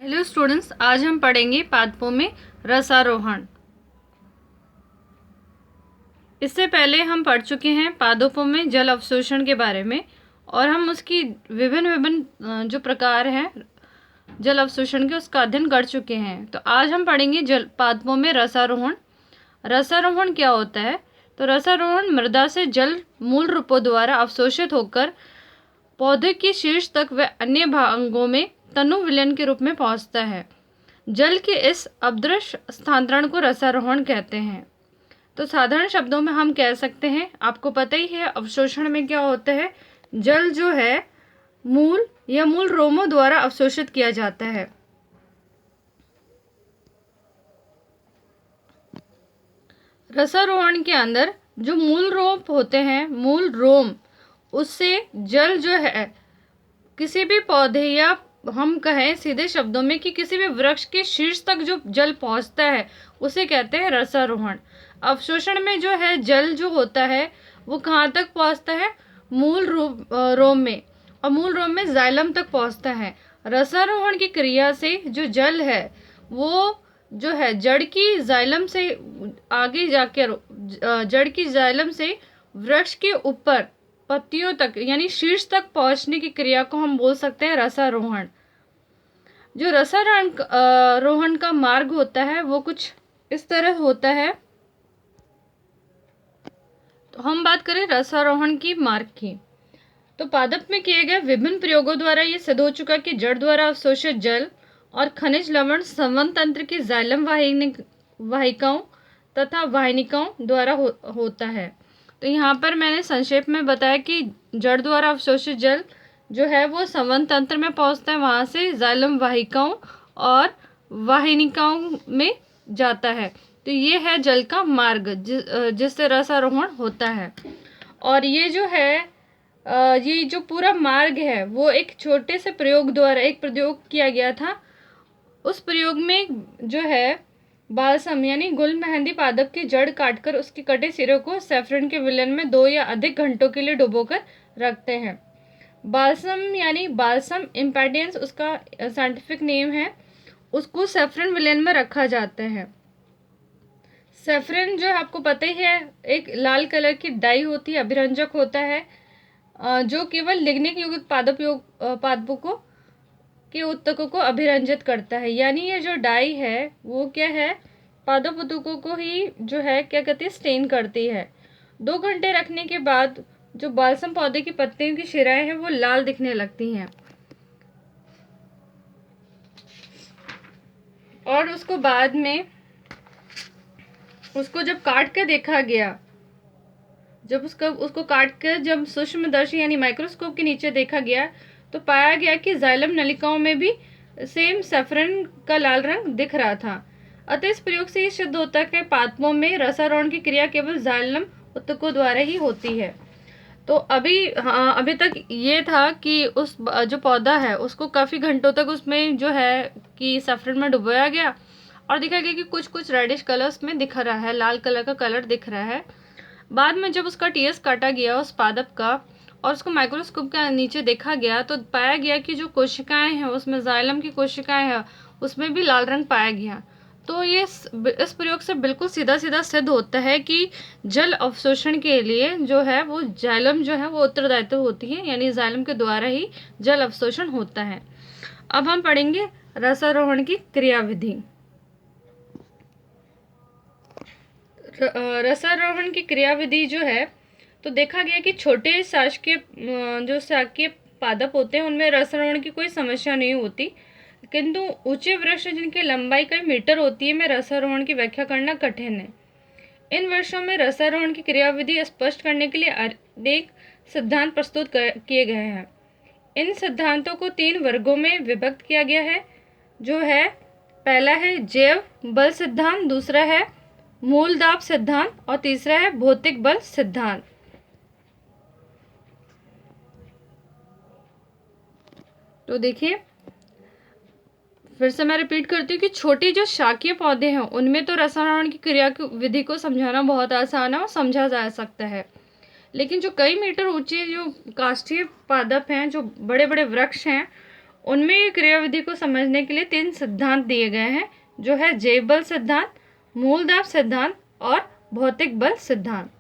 Hello students, आज हम पढ़ेंगे पादपों में रसारोहण। इससे पहले हम पढ़ चुके हैं पादपों में जल अवशोषण के बारे में और हम उसकी विभिन्न विभिन्न जो प्रकार हैं जल अवशोषण के उसका अध्ययन कर चुके हैं। तो आज हम पढ़ेंगे पादपों में रसारोहण। रसारोहण क्या होता है? तो रसारोहण मृदा से जल मूल रूपों द्वारा अवशोषित होकर पौधे के शीर्ष तक व अन्य भागों में तनु विलयन के रूप में पहुंचता है। जल के इस अदृश्य स्थानांतरण को रसारोहण कहते हैं। तो साधारण शब्दों में हम कह सकते हैं, आपको पता ही है अवशोषण में क्या होता है। जल जो है मूल या मूल रोमों द्वारा अवशोषित किया जाता है। रसारोहण के अंदर जो मूल रोम होते हैं, मूल रोम, उससे जल जो है किसी भी पौधे या हम कहें सीधे शब्दों में कि किसी भी वृक्ष के शीर्ष तक जो जल पहुंचता है उसे कहते हैं रसारोहण। अवशोषण में जो है जल जो होता है वो कहाँ तक पहुंचता है? मूल रोम में, और मूल रोम में जाइलम तक पहुंचता है। रसारोहण की क्रिया से जो जल है वो जो है जड़ की जाइलम से आगे जाकर जड़ की जाइलम से वृक्ष के ऊपर पत्तियों तक यानी शीर्ष तक पहुंचने की क्रिया को हम बोल सकते हैं रसारोहण। जो रसारोहण का मार्ग होता है वो कुछ इस तरह होता है। तो हम बात करें रसारोहण की मार्ग की, तो पादप में किए गए विभिन्न प्रयोगों द्वारा ये सिद्ध हो चुका कि जड़ द्वारा अवशोषित जल और खनिज लवण संवहन तंत्र की जाइलम वाहिकाओं तथा वाहिनिकाओं द्वारा होता है। तो यहाँ पर मैंने संक्षेप में बताया कि जड़ द्वारा अवशोषित जल जो है वो संवहन तंत्र में पहुँचता है, वहाँ से जाइलम वाहिकाओं और वाहिनिकाओं में जाता है। तो ये है जल का मार्ग जिससे रसारोहण होता है। और ये जो है ये जो पूरा मार्ग है वो एक छोटे से प्रयोग द्वारा एक प्रयोग किया गया था। उस प्रयोग में जो है बालसम यानी गुल मेहंदी पादप की जड़ काटकर उसके कटे सिरों को सैफरन के विलयन में 2 या अधिक घंटों के लिए डुबोकर रखते हैं। बालसम यानी बालसम इम्पेडियंस उसका साइंटिफिक नेम है, उसको सैफरन विलयन में रखा जाता है। सैफरन जो आपको पता ही है एक लाल कलर की डाई होती है, अभिरंजक होता है जो केवल लिग्निक युक्त पादपों को के उत्तकों को अभिरंजित करता है। यानी ये जो डाई है वो क्या है, पादप उत्तकों को ही जो है क्या कहते हैं स्टेन करती है। 2 घंटे रखने के बाद जो बालसम पौधे की पत्तियों की शिराएं हैं वो लाल दिखने लगती हैं और उसको बाद में उसको जब काट के देखा गया, जब उसको काट कर जब सूक्ष्मदर्शी यानी माइक्रोस्कोप के नीचे देखा गया तो पाया गया कि जाइलम नलिकाओं में भी सेम सैफरन का लाल रंग दिख रहा था। अतः इस प्रयोग से ये सिद्ध होता है कि पादपों में रसारोहण की क्रिया केवल जाइलम उत्तकों द्वारा ही होती है। तो अभी तक ये था कि उस जो पौधा है उसको काफ़ी घंटों तक उसमें जो है कि सैफरन में डुबोया गया और देखा गया कि कुछ कुछ रेडिश कलर्स में दिख रहा है, लाल कलर का कलर दिख रहा है। बाद में जब उसका टीएस काटा गया उस पादप का और उसको माइक्रोस्कोप के नीचे देखा गया तो पाया गया कि जो कोशिकाएं हैं उसमें जाइलम की कोशिकाएं हैं उसमें भी लाल रंग पाया गया। तो ये इस प्रयोग से बिल्कुल सीधा सीधा सिद्ध होता है कि जल अवशोषण के लिए जो है वो जाइलम जो है वो उत्तरदायित्व होती है, यानी जाइलम के द्वारा ही जल अवशोषण होता है। अब हम पढ़ेंगे रसारोहण की क्रियाविधि। रसारोहण की क्रियाविधि जो है तो देखा गया कि छोटे शाकीय पादप होते हैं उनमें रसारोहण की कोई समस्या नहीं होती, किंतु ऊंचे वृक्ष जिनकी लंबाई कई मीटर होती है में रसारोहण की व्याख्या करना कठिन है। इन वर्षों में रसारोहण की क्रियाविधि स्पष्ट करने के लिए अनेक सिद्धांत प्रस्तुत किए गए हैं। इन सिद्धांतों को 3 वर्गों में विभक्त किया गया है, जो है पहला है जैव बल सिद्धांत, दूसरा है मूल दाब सिद्धांत और तीसरा है भौतिक बल सिद्धांत। तो देखिए फिर से मैं रिपीट करती हूँ कि छोटे जो शाकीय पौधे हैं उनमें तो रसारोहण की क्रिया की विधि को समझाना बहुत आसान है और समझा जा सकता है, लेकिन जो कई मीटर ऊंचे जो काष्ठीय पादप हैं, जो बड़े बड़े वृक्ष हैं, उनमें ये क्रियाविधि को समझने के लिए 3 सिद्धांत दिए गए हैं, जो है जे बल सिद्धांत, मूल दाब सिद्धांत और भौतिक बल सिद्धांत।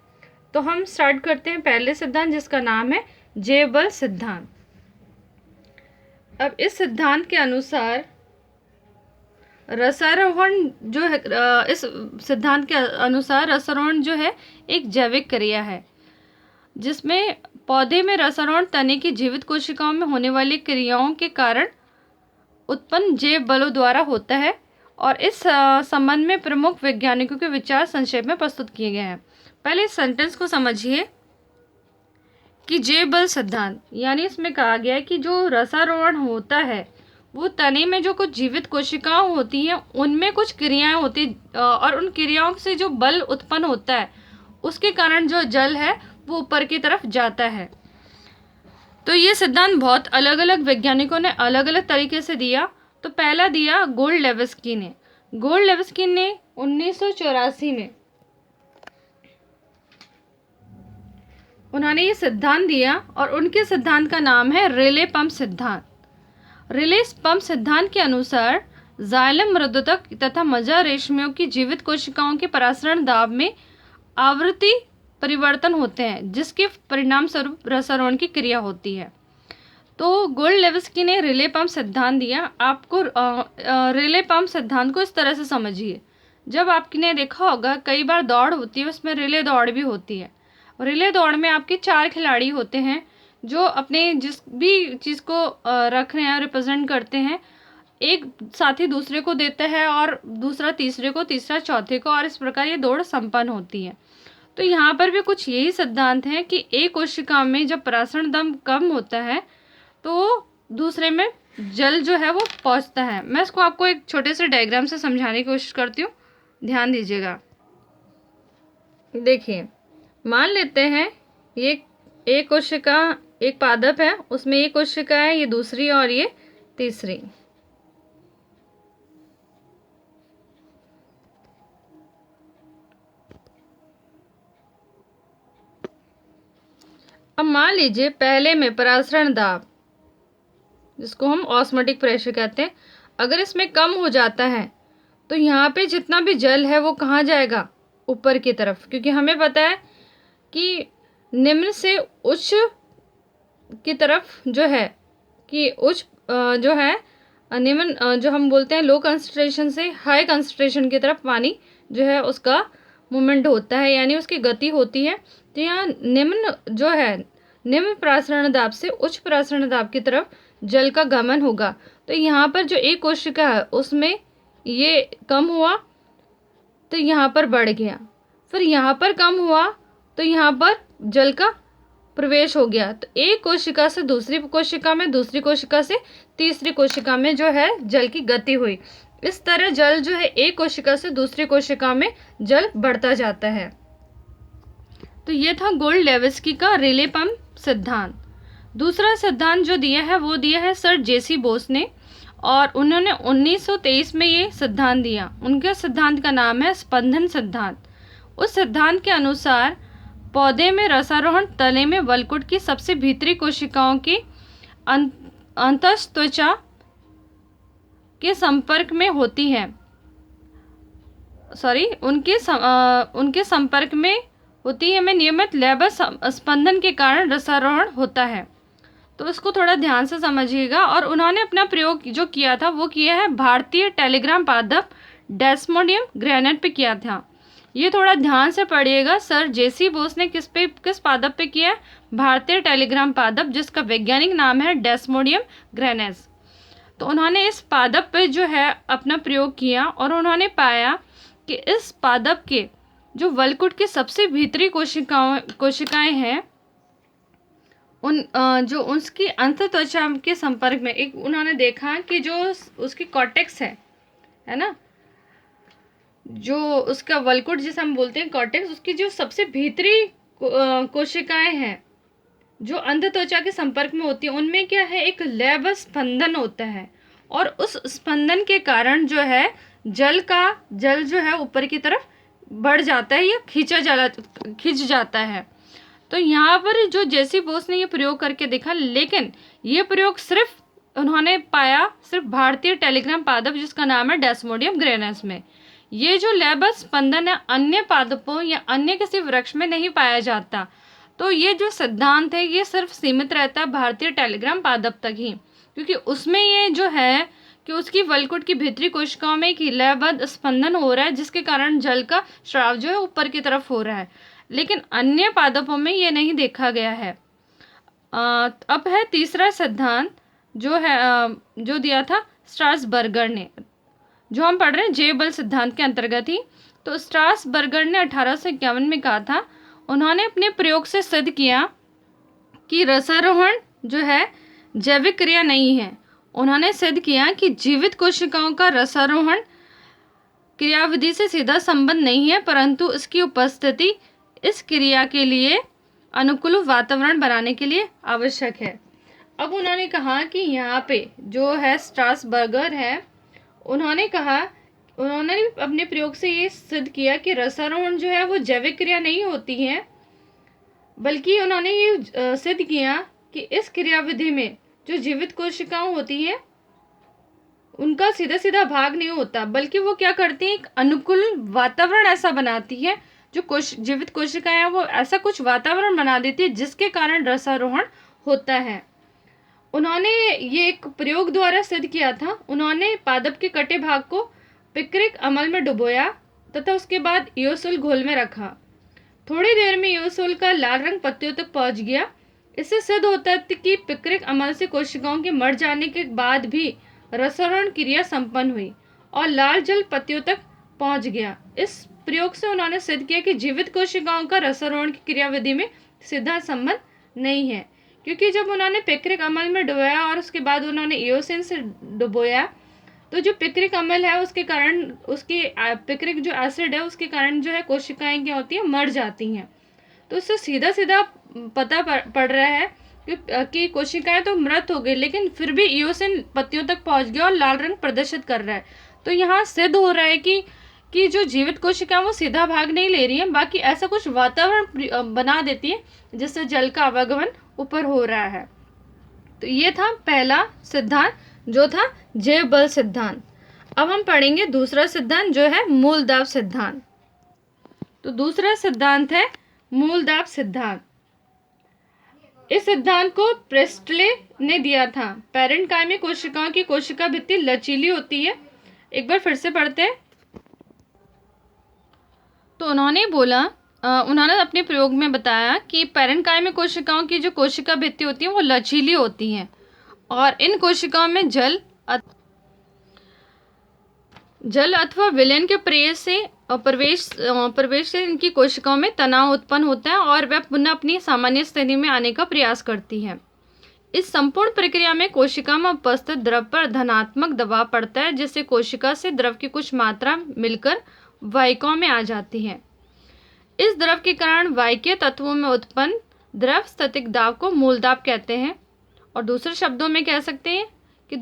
तो हम स्टार्ट करते हैं पहले सिद्धांत, जिसका नाम है जे बल सिद्धांत। अब इस सिद्धांत के अनुसार रसारोहण जो है, इस सिद्धांत के अनुसार रसारोहण जो है एक जैविक क्रिया है, जिसमें पौधे में रसारोहण तने की जीवित कोशिकाओं में होने वाली क्रियाओं के कारण उत्पन्न जैव बलों द्वारा होता है। और इस संबंध में प्रमुख वैज्ञानिकों के विचार संक्षेप में प्रस्तुत किए गए हैं। पहले इस सेंटेंस को समझिए कि जैव बल सिद्धांत, यानी इसमें कहा गया है कि जो रसारोहण होता है वो तने में जो कुछ जीवित कोशिकाएं होती हैं उनमें कुछ क्रियाएं होती और उन क्रियाओं से जो बल उत्पन्न होता है उसके कारण जो जल है वो ऊपर की तरफ जाता है। तो ये सिद्धांत बहुत अलग अलग वैज्ञानिकों ने अलग अलग तरीके से दिया। तो पहला दिया गोल्डलेवस्की ने। गोल्डलेवस्की ने 1984 में उन्होंने ये सिद्धांत दिया और उनके सिद्धांत का नाम है रेले पंप सिद्धांत। रेले पंप सिद्धांत के अनुसार जाइलम मृदुतक तथा मज्जा रेशमियों की जीवित कोशिकाओं के परासरण दाब में आवृत्ति परिवर्तन होते हैं, जिसके परिणाम स्वरूप रसारोहण की क्रिया होती है। तो गोल्डलेवस्की ने रिले पंप सिद्धांत दिया। आपको रिले पंप सिद्धांत को इस तरह से समझिए, जब आपने देखा होगा कई बार दौड़ होती है, उसमें रिले दौड़ भी होती है। रिले दौड़ में आपके 4 खिलाड़ी होते हैं जो अपने जिस भी चीज़ को रख रहे हैं, रिप्रेजेंट करते हैं। एक साथी दूसरे को देता है और दूसरा तीसरे को, तीसरा चौथे को, और इस प्रकार ये दौड़ संपन्न होती है। तो यहाँ पर भी कुछ यही सिद्धांत है कि एक कोशिका में जब परासरण दम कम होता है तो दूसरे में जल जो है वो पहुँचता है। मैं इसको आपको एक छोटे से डायग्राम से समझाने की कोशिश करती हूँ, ध्यान दीजिएगा। देखिए, मान लेते हैं ये एक कोशिका, एक पादप है, उसमें एक कोशिका है, ये दूसरी और ये तीसरी। अब मान लीजिए पहले में परासरण दाब, जिसको हम ऑस्मोटिक प्रेशर कहते हैं, अगर इसमें कम हो जाता है तो यहाँ पे जितना भी जल है वो कहाँ जाएगा? ऊपर की तरफ, क्योंकि हमें पता है कि निम्न से उच्च की तरफ जो है कि उच्च जो है निम्न जो हम बोलते हैं लो कंसंट्रेशन से हाई कंसंट्रेशन की तरफ पानी जो है उसका मूवमेंट होता है, यानी उसकी गति होती है। तो यहाँ निम्न जो है निम्न परासरण दाब से उच्च परासरण दाब की तरफ जल का गमन होगा। तो यहाँ पर जो एक कोशिका है उसमें ये कम हुआ तो यहाँ पर बढ़ गया, फिर यहाँ पर कम हुआ तो यहाँ पर जल का प्रवेश हो गया। तो एक कोशिका से दूसरी कोशिका में, दूसरी कोशिका से तीसरी कोशिका में जो है जल की गति हुई। इस तरह जल जो है एक कोशिका से दूसरी कोशिका में जल बढ़ता जाता है। तो ये था गोल्डलेवस्की का रिले पंप सिद्धांत। दूसरा सिद्धांत जो दिया है वो दिया है सर जेसी बोस ने, और उन्होंने 1923 में ये सिद्धांत दिया। उनके सिद्धांत का नाम है स्पंदन सिद्धांत। उस सिद्धांत के अनुसार पौधे में रसारोहण तले में वलकुट की सबसे भीतरी कोशिकाओं की अंतःत्वचा के संपर्क में होती है, उनके संपर्क में होती है में नियमित लेबर स्पंदन के कारण रसारोहण होता है। तो इसको थोड़ा ध्यान से समझिएगा। और उन्होंने अपना प्रयोग जो किया था वो किया है भारतीय टेलीग्राम पादप डेस्मोडियम ग्रेनेट पे किया था। ये थोड़ा ध्यान से पढ़िएगा। सर जेसी बोस ने किस पादप पे किया है? भारतीय टेलीग्राम पादप, जिसका वैज्ञानिक नाम है डेस्मोडियम ग्रेनेस। तो उन्होंने इस पादप पे जो है अपना प्रयोग किया और उन्होंने पाया कि इस पादप के जो वलकुट की सबसे भीतरी कोशिकाएं हैं जो उसकी अंतःत्वचा के संपर्क में, एक उन्होंने देखा कि जो उसकी कॉर्टेक्स है ना, जो उसका वलकुट जिसे हम बोलते हैं कॉर्टेक्स, उसकी जो सबसे भीतरी कोशिकाएं हैं जो अंतःत्वचा के संपर्क में होती है, उनमें क्या है, एक लैब स्पंदन होता है। और उस स्पंदन के कारण जो है जल जो है ऊपर की तरफ बढ़ जाता है या खिंच जाता है। तो यहाँ पर जो जेसी बोस ने ये प्रयोग करके देखा, लेकिन ये प्रयोग सिर्फ उन्होंने पाया सिर्फ भारतीय टेलीग्राम पादप जिसका नाम है डेस्मोडियम ग्रेनस में। ये जो लयबद्ध स्पंदन है अन्य पादपों या अन्य किसी वृक्ष में नहीं पाया जाता। तो ये जो सिद्धांत है ये सिर्फ सीमित रहता है भारतीय टेलीग्राम पादप तक ही, क्योंकि उसमें ये जो है कि उसकी वलकुट की भीतरी कोशिकाओं में एक लयबद्ध स्पंदन हो रहा है जिसके कारण जल का स्राव जो है ऊपर की तरफ हो रहा है, लेकिन अन्य पादपों में ये नहीं देखा गया है। अब है तीसरा सिद्धांत जो है जो दिया था स्ट्रासबर्गर ने, जो हम पढ़ रहे हैं जैव बल सिद्धांत के अंतर्गत ही। तो स्ट्रासबर्गर ने 1851 में कहा था, उन्होंने अपने प्रयोग से सिद्ध किया कि रसारोहण जो है जैविक क्रिया नहीं है। उन्होंने सिद्ध किया कि जीवित कोशिकाओं का रसारोहण क्रियाविधि से सीधा संबंध नहीं है, परंतु इसकी उपस्थिति इस क्रिया के लिए अनुकूल वातावरण बनाने के लिए आवश्यक है। अब उन्होंने कहा कि यहाँ पे जो है स्ट्रासबर्गर है, उन्होंने अपने प्रयोग से ये सिद्ध किया कि रसारोहण जो है वो जैविक क्रिया नहीं होती है, बल्कि उन्होंने ये सिद्ध किया कि इस क्रियाविधि में जो जीवित कोशिकाएं होती हैं उनका सीधा सीधा भाग नहीं होता, बल्कि वो क्या करती हैं, एक अनुकूल वातावरण ऐसा बनाती है, जो जीवित कोशिकाएं हैं वो ऐसा कुछ वातावरण बना देती है जिसके कारण रसारोहण होता है। उन्होंने ये एक प्रयोग द्वारा सिद्ध किया था। उन्होंने पादप के कटे भाग को पिक्रिक अम्ल में डुबोया तथा उसके बाद ईओसिल घोल में रखा। थोड़ी देर में ईओसिल का लाल रंग पत्तियों तक पहुंच गया। इससे सिद्ध होता है कि पिक्रिक अम्ल से कोशिकाओं के मर जाने के बाद भी रसारोहण क्रिया संपन्न हुई और लाल जल पत्तियों तक पहुंच गया। इस प्रयोग से उन्होंने सिद्ध किया कि जीवित कोशिकाओं का रसारोहण की क्रियाविधि में सीधा संबंध नहीं है, क्योंकि जब उन्होंने पिक्रिक अम्ल में डुबोया और उसके बाद उन्होंने ईओसिन से डुबोया तो जो पिक्रिक अम्ल है उसके कारण उसकी पिक्रिक जो एसिड है उसके कारण जो है कोशिकाएं क्या होती हैं, मर जाती हैं। तो इससे सीधा सीधा पता पड़ रहा है कि कोशिकाएं तो मृत हो गई, लेकिन फिर भी ईओसिन पत्तियों तक पहुंच गया और लाल रंग प्रदर्शित कर रहा है। तो यहाँ सिद्ध हो रहा है कि जो जीवित कोशिकाएं वो सीधा भाग नहीं ले रही हैं, बाकी ऐसा कुछ वातावरण बना देती है जिससे जल का आवागमन ऊपर हो रहा है। तो ये था पहला सिद्धांत जो था जैव बल सिद्धांत। अब हम पढ़ेंगे दूसरा सिद्धांत जो है मूल दाब सिद्धांत। तो दूसरा सिद्धांत है मूल दाब सिद्धांत। इस सिद्धांत को प्रेस्टले ने दिया था। पैरेन्काइमी कोशिकाओं की कोशिका भित्ति लचीली होती है। एक बार फिर से पढ़ते हैं। तो उन्होंने अपने प्रयोग में बताया कि पैरेन्काइमी कोशिकाओं की जो कोशिका भित्ति होती है वो लचीली होती हैं और इन कोशिकाओं में जल अथवा विलयन के प्रवेश से इनकी कोशिकाओं में तनाव उत्पन्न होता है और वह पुनः अपनी सामान्य स्थिति में आने का प्रयास करती है। इस संपूर्ण प्रक्रिया में कोशिका में उपस्थित द्रव पर धनात्मक दबाव पड़ता है, जिससे कोशिका से द्रव की कुछ मात्रा मिलकर वाहिकाओं में आ जाती है। इस द्रव के कारण वाहिकीय तत्वों में उत्पन्न द्रव स्थैतिक दाब को मूल दाब कहते हैं, और दूसरे शब्दों में कह सकते हैं कि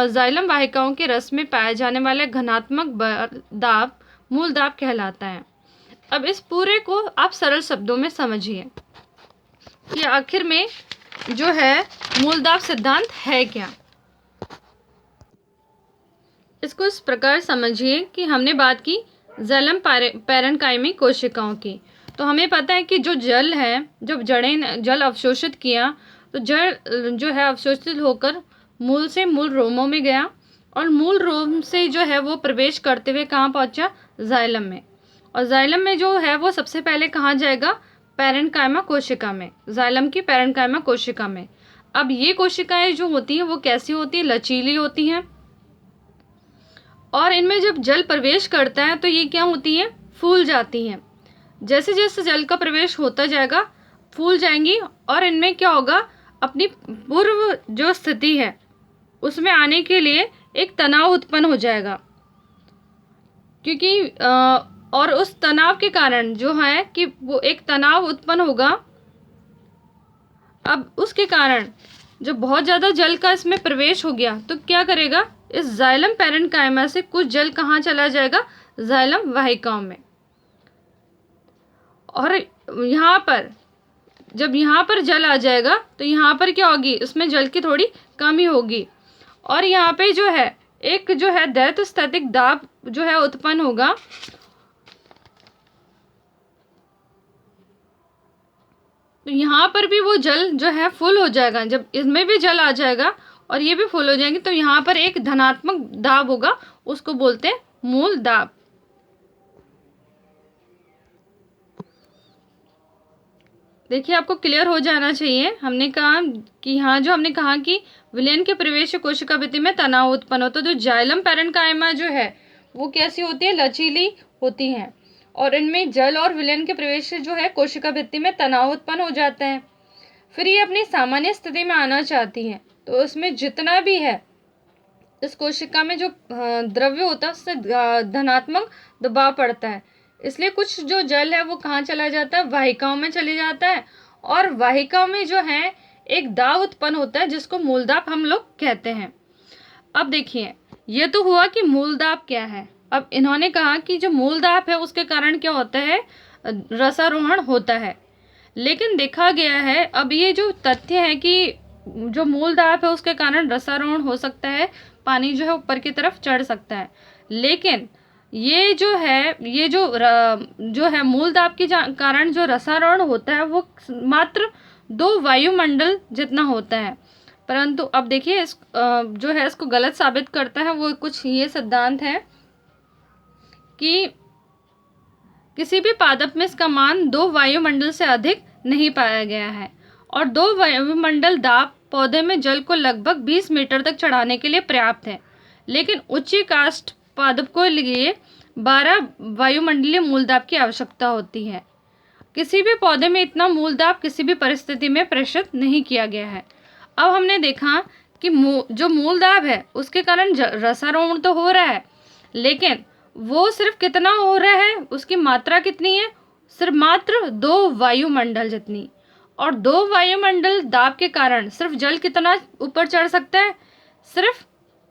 जाइलम वाहिकाओं के रस में पाए जाने वाले घनात्मक दाब मूल दाब कहलाता है। अब इस पूरे को आप सरल शब्दों में समझिए कि आखिर में जो है मूल दाब सिद्धांत है क्या। इसको इस प्रकार समझिए कि हमने बात की जाइलम पैरेन्काइमी कोशिकाओं की। तो हमें पता है कि जो जल है, जब जड़ें ने जल अवशोषित किया तो जल जो है अवशोषित होकर मूल से मूल रोमों में गया और मूल रोम से जो है वो प्रवेश करते हुए कहाँ पहुंचा, जाइलम में। और जाइलम में जो है वो सबसे पहले कहाँ जाएगा, पैरेन्काइमा कोशिका में, जाइलम की पैरेन्काइमा कोशिका में। अब ये कोशिकाएं जो होती हैं वो कैसी होती हैं, लचीली होती हैं और इनमें जब जल प्रवेश करता है तो ये क्या होती हैं, फूल जाती हैं। जैसे जैसे जल का प्रवेश होता जाएगा फूल जाएंगी और इनमें क्या होगा, अपनी पूर्व जो स्थिति है उसमें आने के लिए एक तनाव उत्पन्न हो जाएगा, क्योंकि और उस तनाव के कारण जो है कि वो एक तनाव उत्पन्न होगा। अब उसके कारण जब बहुत ज़्यादा जल का इसमें प्रवेश हो गया तो क्या करेगा, इस जाइलम पैरेन्काइमा से कुछ जल कहाँ चला जाएगा, जाइलम वाहिकाओं में। और यहाँ पर जब यहाँ पर जल आ जाएगा तो यहाँ पर क्या होगी, इसमें जल की थोड़ी कमी होगी। और यहाँ पे जो है एक जो है दैत्य दाब जो है उत्पन्न होगा। तो यहाँ पर भी वो जल जो है फुल हो जाएगा, जब इसमें भी जल आ जाएगा और ये भी फुल हो जाएंगे तो यहाँ पर एक धनात्मक दाब होगा, उसको बोलते हैं मूल दाब। देखिए आपको क्लियर हो जाना चाहिए। हमने कहा कि यहाँ जो हमने कहा कि विलयन के प्रवेश से कोशिका भित्ति में तनाव उत्पन्न होता है। तो जाइलम पैरेन्काइमा जो है वो कैसी होती है, लचीली होती हैं, और इनमें जल और विलयन के प्रवेश से जो है कोशिका भित्ति में तनाव उत्पन्न हो जाता है। फिर ये अपनी सामान्य स्थिति में आना चाहती हैं, तो उसमें जितना भी है इस कोशिका में जो द्रव्य होता है उससे धनात्मक दबाव पड़ता है, इसलिए कुछ जो जल है वो कहाँ चला जाता है, वाहिकाओं में चले जाता है, और वाहिकाओं में जो है एक दाब उत्पन्न होता है जिसको मूलदाब हम लोग कहते हैं। अब देखिए ये तो हुआ कि मूलदाब क्या है। अब इन्होंने कहा कि जो मूलदाब है उसके कारण क्या होता है, रसारोहण होता है। लेकिन देखा गया है, अब ये जो तथ्य है कि जो मूलदाब है उसके कारण रसारोहण हो सकता है, पानी जो है ऊपर की तरफ चढ़ सकता है, लेकिन ये जो है जो है मूलदाब के कारण जो रसारोहण होता है वो मात्र 2 वायुमंडल जितना होता है। परंतु अब देखिए इस जो है इसको गलत साबित करता है वो कुछ ये सिद्धांत है कि किसी भी पादप में इसका मान 2 वायुमंडल से अधिक नहीं पाया गया है, और 2 वायुमंडल दाब पौधे में जल को लगभग 20 मीटर तक चढ़ाने के लिए पर्याप्त है। लेकिन उच्च काष्ठ पादप को लिए 12 वायुमंडलीय मूलदाब की आवश्यकता होती है। किसी भी पौधे में इतना मूलदाब किसी भी परिस्थिति में प्रेषित नहीं किया गया है। अब हमने देखा कि जो मूलदाब है उसके कारण रसारोहण तो हो रहा है, लेकिन वो सिर्फ कितना हो रहा है, उसकी मात्रा कितनी है, सिर्फ मात्र 2 वायुमंडल जितनी, और 2 वायुमंडल दाब के कारण सिर्फ जल कितना ऊपर चढ़ सकता है, सिर्फ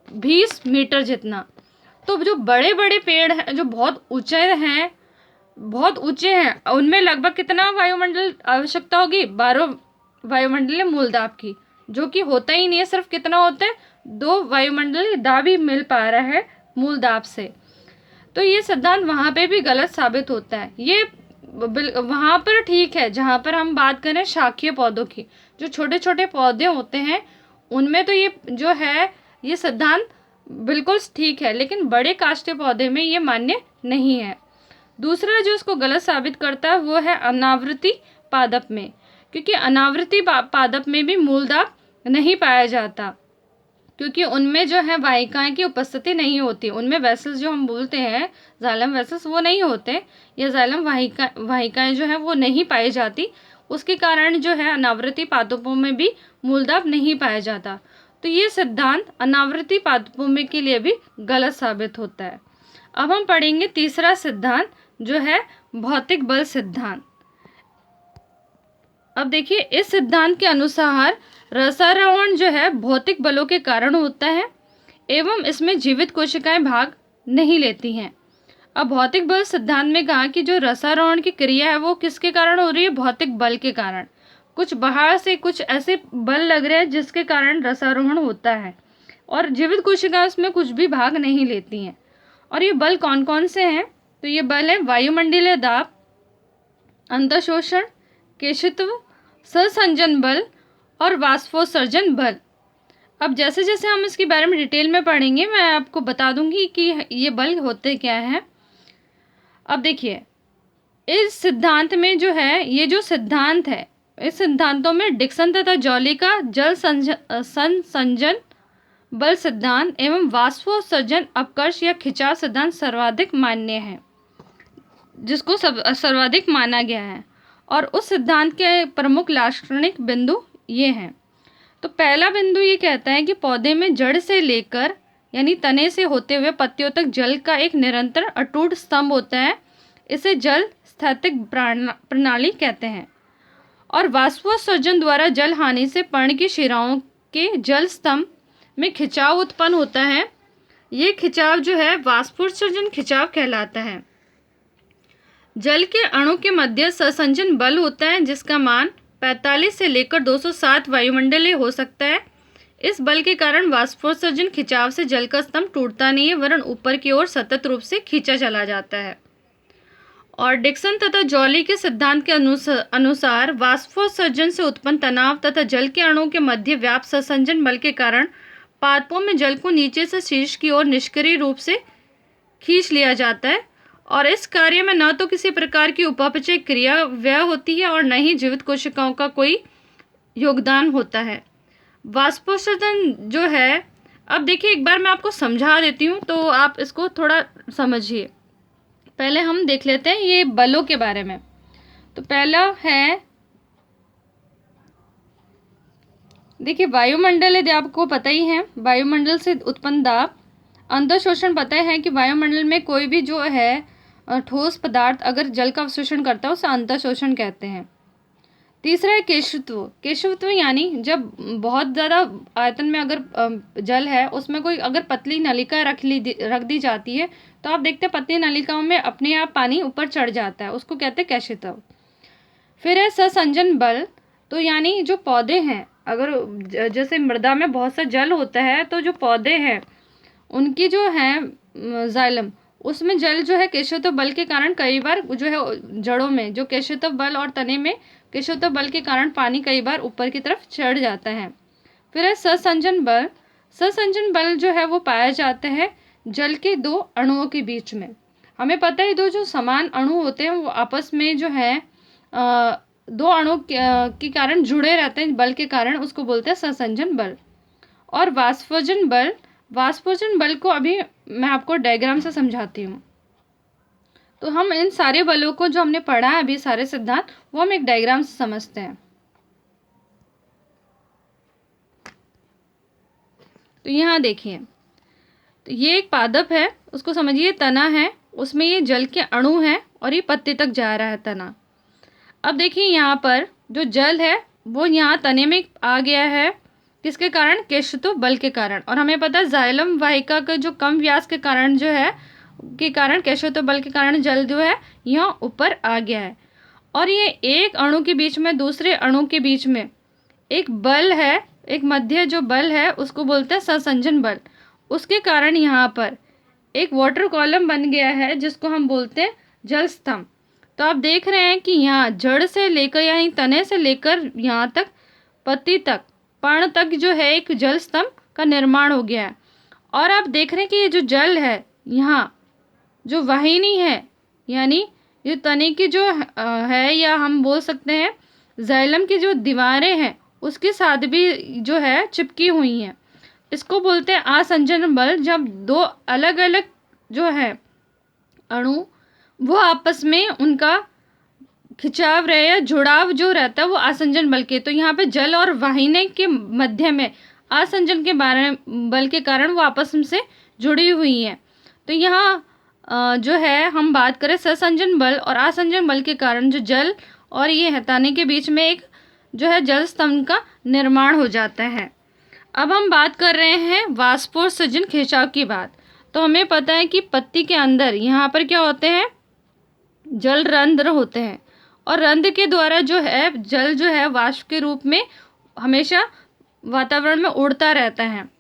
20 मीटर जितना। तो जो बड़े बड़े पेड़ हैं जो बहुत ऊंचे हैं उनमें लगभग कितना वायुमंडल आवश्यकता होगी, 12 वायुमंडलीय मूलदाब की, जो कि होता ही नहीं है। सिर्फ कितना होता है, 2 वायुमंडलीय दाब ही मिल पा रहा है मूलदाब से। तो ये सिद्धांत वहाँ पे भी गलत साबित होता है। ये वहाँ पर ठीक है जहाँ पर हम बात करें शाखीय पौधों की, जो छोटे छोटे पौधे होते हैं उनमें तो ये जो है ये सिद्धांत बिल्कुल ठीक है, लेकिन बड़े काष्ठीय पौधे में ये मान्य नहीं है। दूसरा जो इसको गलत साबित करता है वो है अनावृति पादप में, क्योंकि अनावृति पादप में भी मूलदाब नहीं पाया जाता, क्योंकि उनमें जो है वाहिकाएं की उपस्थिति नहीं होती, उनमें वेसल्स जो हम बोलते हैं जाइलम वेसल्स वो नहीं होते, या जाइलम वाहिकाएं जो है वो नहीं पाई जाती, उसके कारण जो है अनावृति पादपों में भी मूलदाब नहीं पाया जाता। तो ये सिद्धांत अनावृति पादपों में के लिए भी गलत साबित होता है। अब हम पढ़ेंगे तीसरा सिद्धांत जो है भौतिक बल सिद्धांत। अब देखिए इस सिद्धांत के अनुसार रसारोहण जो है भौतिक बलों के कारण होता है एवं इसमें जीवित कोशिकाएं भाग नहीं लेती हैं। अब भौतिक बल सिद्धांत में कहा कि जो रसारोहण की क्रिया है वो किसके कारण हो रही है, भौतिक बल के कारण। कुछ बाहर से कुछ ऐसे बल लग रहे हैं जिसके कारण रसारोहण होता है, और जीवित कोशिकाएं उसमें कुछ भी भाग नहीं लेती हैं। और ये बल कौन कौन से हैं, तो ये बल है वायुमंडलीय दाब, अंतःशोषण, केशित्व, सहसंजन बल और वाष्पोत्सर्जन बल। अब जैसे जैसे हम इसके बारे में डिटेल में पढ़ेंगे मैं आपको बता दूंगी कि ये बल होते क्या हैं। अब देखिए इस सिद्धांत में जो है ये जो सिद्धांत है इस सिद्धांतों में डिक्सन तथा जॉली का जल संसंजन बल सिद्धांत एवं वाष्पोत्सर्जन अपकर्ष या खिंचाव सिद्धांत सर्वाधिक मान्य है, जिसको सर्वाधिक माना गया है। और उस सिद्धांत के प्रमुख लाक्षणिक बिंदु ये हैं। तो पहला बिंदु ये कहता है कि पौधे में जड़ से लेकर यानी तने से होते हुए पत्तियों तक जल का एक निरंतर अटूट स्तंभ होता है, इसे जल स्थैतिक प्रणाली कहते हैं। और वाष्पोत्सर्जन द्वारा जल हानि से पर्ण की शिराओं के जल स्तंभ में खिंचाव उत्पन्न होता है। ये खिंचाव जो है वाष्पोत्सर्जन खिंचाव कहलाता है। जल के अणु के मध्य सहसंजन बल होता है जिसका मान 45 से लेकर 207 वायुमंडलीय हो सकता है। इस बल के कारण वाष्पोत्सर्जन खिंचाव से जल का स्तंभ टूटता नहीं है, वरन ऊपर की ओर सतत रूप से खींचा चला जाता है। और डिक्सन तथा जॉली के सिद्धांत के अनुसार वाष्पोत्सर्जन से उत्पन्न तनाव तथा जल के अणुओं के मध्य व्याप्त ससंजन बल के कारण पादपों में जल को नीचे से शीर्ष की ओर निष्क्रिय रूप से खींच लिया जाता है, और इस कार्य में न तो किसी प्रकार की उपापचय क्रिया व्यय होती है और न ही जीवित कोशिकाओं का कोई योगदान होता है। वाष्पोत्सर्जन जो है, अब देखिए एक बार मैं आपको समझा देती हूँ तो आप इसको थोड़ा समझिए। पहले हम देख लेते हैं ये बलों के बारे में। तो पहला है, देखिए वायुमंडल, यदि आपको पता ही है, वायुमंडल से उत्पन्न दाब। अंतःशोषण पता है कि वायुमंडल में कोई भी जो है ठोस पदार्थ अगर जल का अवशोषण करता है उसे अंतःशोषण कहते हैं। तीसरा है केशवत्व। केशवत्व यानी जब बहुत ज़्यादा आयतन में अगर जल है, उसमें कोई अगर पतली नलिका रख दी जाती है तो आप देखते हैं पतली नलिकाओं में अपने आप पानी ऊपर चढ़ जाता है, उसको कहते हैं केशवत्व। फिर है ससंजन बल। तो यानी जो पौधे हैं, अगर जैसे मृदा में बहुत सा जल होता है तो जो पौधे हैं उनकी जो है जाइलम, उसमें जल जो है केशवत्व बल के कारण कई बार जो है जड़ों में जो केशवत्व बल और तने में केशवत्व बल के कारण पानी कई बार ऊपर की तरफ चढ़ जाता है। फिर है ससंजन बल। ससंजन बल जो है वो पाया जाता है जल के दो अणुओं के बीच में। हमें पता है दो जो समान अणु होते हैं वो आपस में जो है दो अणु के कारण जुड़े रहते हैं बल के कारण, उसको बोलते हैं ससंजन बल। और वाष्पोत्सर्जन बल। वाष्पोत्सर्जन बल को अभी मैं आपको डायग्राम से समझाती हूँ। तो हम इन सारे बलों को जो हमने पढ़ा है अभी सारे सिद्धांत, वो हम एक डायग्राम से समझते हैं। तो यहाँ देखिए, तो ये एक पादप है, उसको समझिए तना है, उसमें ये जल के अणु हैं और ये पत्ते तक जा रहा है तना। अब देखिए यहाँ पर जो जल है वो यहाँ तने में आ गया है, किसके कारण? केशवत्व बल के कारण। और हमें पता है जाइलम वाहिका का जो कम व्यास के कारण जो है केशवत्व बल के कारण जल जो है यहाँ ऊपर आ गया है। और ये एक अणु के बीच में दूसरे अणु के बीच में एक बल है, एक मध्य जो बल है उसको बोलते हैं ससंजन बल। उसके कारण यहाँ पर एक वाटर कॉलम बन गया है जिसको हम बोलते हैं जल स्तंभ। तो आप देख रहे हैं कि यहाँ जड़ से लेकर यानी तने से लेकर यहाँ तक पत्ती तक पर्ण तक जो है एक जल स्तंभ का निर्माण हो गया है। और आप देख रहे हैं कि ये जो जल है यहाँ जो वाहिनी है, यानी ये तने की जो है या हम बोल सकते हैं जाइलम की जो दीवारें हैं उसके साथ भी जो है चिपकी हुई हैं, इसको बोलते हैं आसंजन बल। जब दो अलग अलग जो है अणु वो आपस में उनका खिंचाव रहे या जुड़ाव जो रहता है वो आसंजन बल के। तो यहाँ पे जल और वाहिनी के मध्य में आसंजन के बल के कारण वो आपस में से जुड़ी हुई हैं। तो यहाँ जो है हम बात करें ससंजन बल और आसंजन बल के कारण जो जल और ये हटाने के बीच में एक जो है जल स्तंभ का निर्माण हो जाता है। अब हम बात कर रहे हैं वाष्पोत्सर्जन खिंचाव की बात। तो हमें पता है कि पत्ती के अंदर यहाँ पर क्या होते हैं, जल रंध्र होते हैं और रंध्र के द्वारा जो है जल जो है वाष्प के रूप में हमेशा वातावरण में उड़ता रहता है।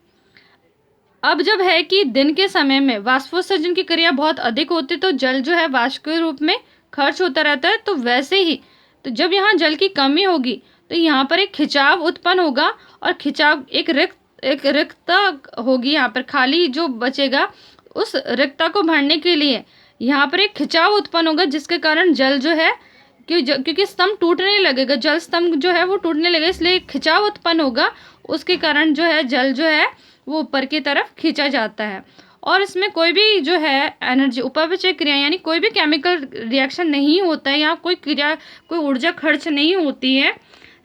अब जब है कि दिन के समय में वाष्पोत्सर्जन की क्रिया बहुत अधिक होती तो जल जो है वाष्प के रूप में खर्च होता रहता है। तो वैसे ही तो जब यहाँ जल की कमी होगी तो यहाँ पर एक खिंचाव उत्पन्न होगा और खिंचाव एक रिक्तता होगी, यहाँ पर खाली जो बचेगा उस रिक्तता को भरने के लिए यहाँ पर एक खिंचाव उत्पन्न होगा जिसके कारण जल जो है क्योंकि स्तंभ टूटने लगेगा, जल स्तंभ जो है वो टूटने लगेगा, इसलिए खिंचाव उत्पन्न होगा। उसके कारण जो है जल जो है वो ऊपर की तरफ खींचा जाता है। और इसमें कोई भी जो है एनर्जी उपापचय क्रिया यानी कोई भी केमिकल रिएक्शन नहीं होता है, यहाँ कोई क्रिया कोई ऊर्जा खर्च नहीं होती है,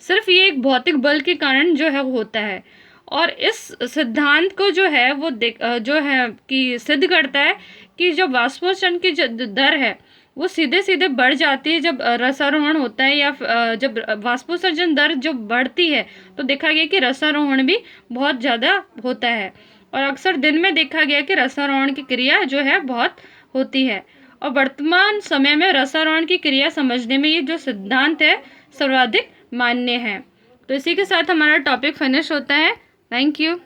सिर्फ ये एक भौतिक बल के कारण जो है होता है। और इस सिद्धांत को जो है वो जो है कि सिद्ध करता है कि जब वाष्पोत्सर्जन की जो दर है वो सीधे सीधे बढ़ जाती है जब रसारोहण होता है या जब वाष्पोत्सर्जन दर जो बढ़ती है तो देखा गया कि रसारोहण भी बहुत ज़्यादा होता है। और अक्सर दिन में देखा गया कि रसारोहण की क्रिया जो है बहुत होती है। और वर्तमान समय में रसारोहण की क्रिया समझने में ये जो सिद्धांत है सर्वाधिक मान्य है। तो इसी के साथ हमारा टॉपिक फिनिश होता है। Thank you.